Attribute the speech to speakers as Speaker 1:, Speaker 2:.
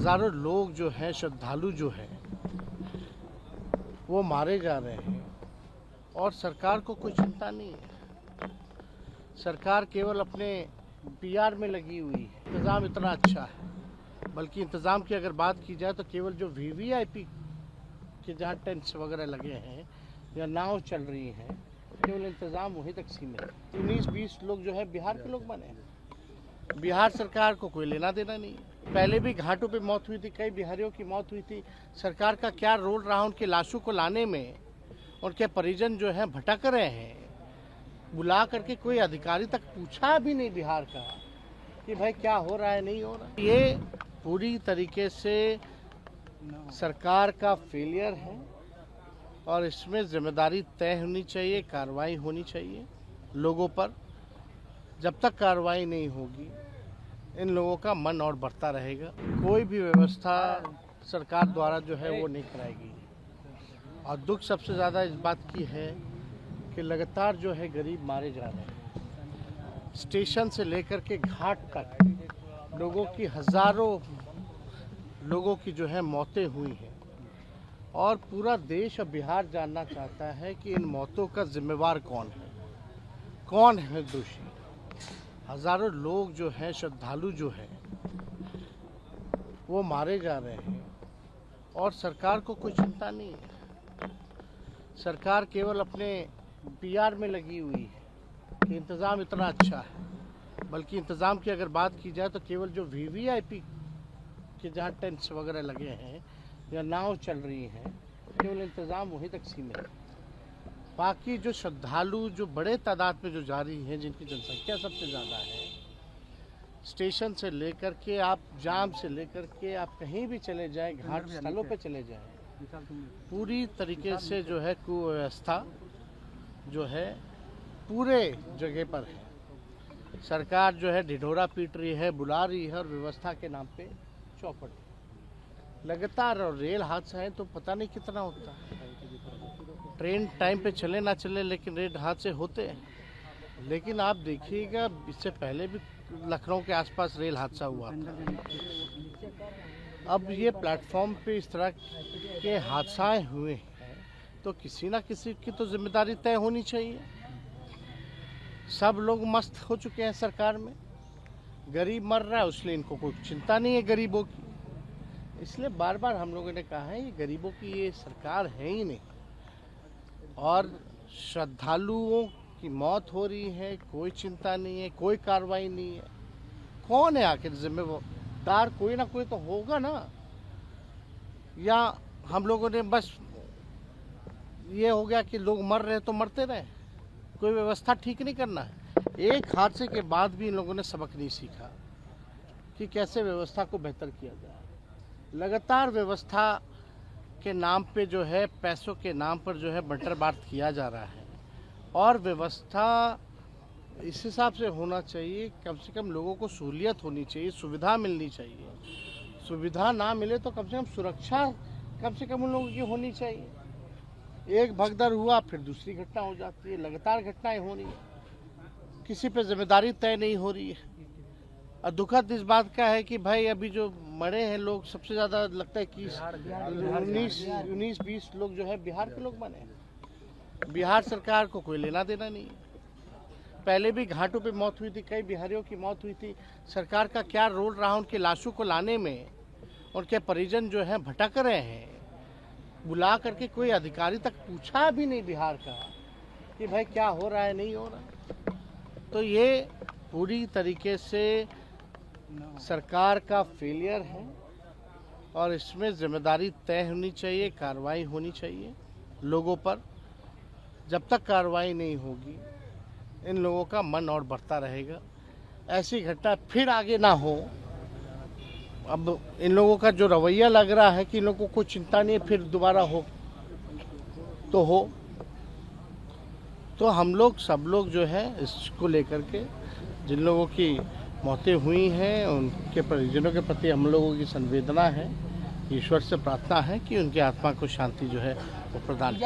Speaker 1: हजारों लोग जो हैं, श्रद्धालु जो हैं, वो मारे जा रहे हैं और सरकार को कोई चिंता नहीं है। सरकार केवल अपने पीआर में लगी हुई है। इंतज़ाम इतना अच्छा है, बल्कि इंतज़ाम की अगर बात की जाए तो केवल जो वीवीआईपी के जहाँ टेंट्स वगैरह लगे हैं या नाव चल रही हैं, केवल इंतज़ाम वहीं तक सीमित है। 19-20 लोग जो है बिहार के लोग बने हैं। बिहार सरकार को कोई लेना देना नहीं है। पहले भी घाटों पे मौत हुई थी, कई बिहारियों की मौत हुई थी। सरकार का क्या रोल रहा उनकी लाशों को लाने में? उनके परिजन जो हैं भटक रहे हैं। बुला करके कोई अधिकारी तक पूछा भी नहीं बिहार का कि भाई क्या हो रहा है, नहीं हो रहा। ये पूरी तरीके से सरकार का फेलियर है और इसमें जिम्मेदारी तय होनी चाहिए, कार्रवाई होनी चाहिए लोगों पर। जब तक कार्रवाई नहीं होगी इन लोगों का मन और बढ़ता रहेगा। कोई भी व्यवस्था सरकार द्वारा जो है वो नहीं कराएगी। और दुख सबसे ज़्यादा इस बात की है कि लगातार जो है गरीब मारे जा रहे हैं। स्टेशन से लेकर के घाट तक लोगों की, हज़ारों लोगों की जो है मौतें हुई हैं और पूरा देश और बिहार जानना चाहता है कि इन मौतों का जिम्मेवार कौन है, कौन है दोषी। हज़ारों लोग जो हैं, श्रद्धालु जो हैं, वो मारे जा रहे हैं और सरकार को कोई चिंता नहीं है। सरकार केवल अपने पीआर में लगी हुई है कि इंतज़ाम इतना अच्छा है, बल्कि इंतज़ाम की अगर बात की जाए तो केवल जो वीवीआईपी के जहाँ टेंट्स वगैरह लगे हैं या नाव चल रही हैं, केवल इंतज़ाम वहीं तक सीमित है। बाकी जो श्रद्धालु जो बड़े तादाद में जो जा रही हैं, जिनकी जनसंख्या सबसे ज़्यादा है, स्टेशन से लेकर के आप जाम से लेकर के आप कहीं भी चले जाएं, घाट स्थलों पे चले जाएं, पूरी तरीके से जो है कुव्यवस्था जो है पूरे जगह पर है। सरकार जो है ढिढोरा पीट रही है, बुला रही है और व्यवस्था के नाम पे चौपट लगातार। और रेल हादसा तो पता नहीं कितना होता है। ट्रेन टाइम पे चले ना चले, लेकिन रेल हादसे होते हैं। लेकिन आप देखिएगा, इससे पहले भी लखनऊ के आसपास रेल हादसा हुआ था। अब ये प्लेटफॉर्म पे इस तरह के हादसाएं हुए हैं तो किसी ना किसी की तो जिम्मेदारी तय होनी चाहिए। सब लोग मस्त हो चुके हैं सरकार में, गरीब मर रहा है इसलिए इनको कोई चिंता नहीं है गरीबों की। इसलिए बार बार हम लोगों ने कहा है ये गरीबों की ये सरकार है ही नहीं। और श्रद्धालुओं की मौत हो रही है, कोई चिंता नहीं है, कोई कार्रवाई नहीं है। कौन है आखिर जिम्मेदार? कोई ना कोई तो होगा ना। या हम लोगों ने बस ये हो गया कि लोग मर रहे तो मरते रहे, कोई व्यवस्था ठीक नहीं करना है। एक हादसे के बाद भी इन लोगों ने सबक नहीं सीखा कि कैसे व्यवस्था को बेहतर किया जाए। लगातार व्यवस्था के नाम पे जो है, पैसों के नाम पर जो है बंटर बांट किया जा रहा है। और व्यवस्था इस हिसाब से होना चाहिए, कम से कम लोगों को सहूलियत होनी चाहिए, सुविधा मिलनी चाहिए। सुविधा ना मिले तो कम से कम सुरक्षा कम से कम उन लोगों की होनी चाहिए। एक भगदड़ हुआ फिर दूसरी घटना हो जाती है, लगातार घटनाएं हो रही है, किसी पे जिम्मेदारी तय नहीं हो रही है। और दुखद इस बात का है कि भाई अभी जो मरे हैं लोग, सबसे ज़्यादा लगता है कि 19-20 लोग जो है बिहार के लोग बने हैं। बिहार सरकार को कोई लेना देना नहीं है। पहले भी घाटों पे मौत हुई थी, कई बिहारियों की मौत हुई थी। सरकार का क्या रोल रहा उनकी लाशों को लाने में? उनके परिजन जो हैं भटक रहे हैं। बुला करके कोई अधिकारी तक पूछा भी नहीं बिहार का कि भाई क्या हो रहा है, नहीं हो रहा। तो ये पूरी तरीके से सरकार का फेलियर है और इसमें जिम्मेदारी तय होनी चाहिए, कार्रवाई होनी चाहिए लोगों पर। जब तक कार्रवाई नहीं होगी इन लोगों का मन और बढ़ता रहेगा। ऐसी घटना फिर आगे ना हो। अब इन लोगों का जो रवैया लग रहा है कि इन लोगों को कोई चिंता नहीं है, फिर दोबारा हो तो हो। तो हम लोग सब लोग जो है इसको लेकर के, जिन लोगों की मौतें हुई हैं उनके परिजनों के प्रति हम लोगों की संवेदना है। ईश्वर से प्रार्थना है कि उनकी आत्मा को शांति जो है वो प्रदान करें।